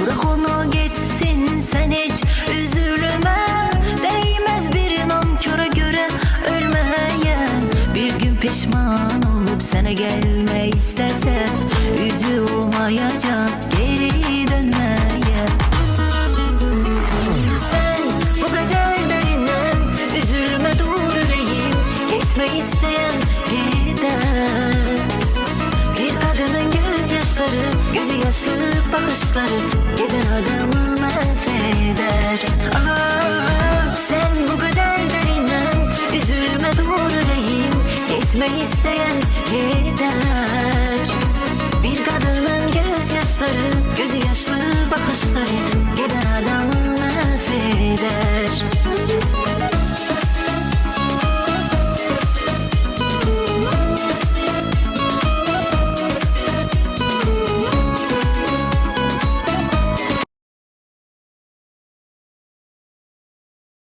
Bırak onu gitsin, sen hiç üzülme. Değmez bir nanköre göre ölmeye. Bir gün pişman olup sana gelme isterse, yüzü olmayacak geri dönmeye. Sen bu kadar derinden üzülme, dur yüreğim. Gitme isteyen gider. Bir kadının gözyaşları, gözü yaşlı bakışları giden adamı mahveder. Sen bu kadar derinden üzülme, dur yüreğim. Gitme isteyen gider. Bir kadının gözyaşları, gözü yaşlı bakışları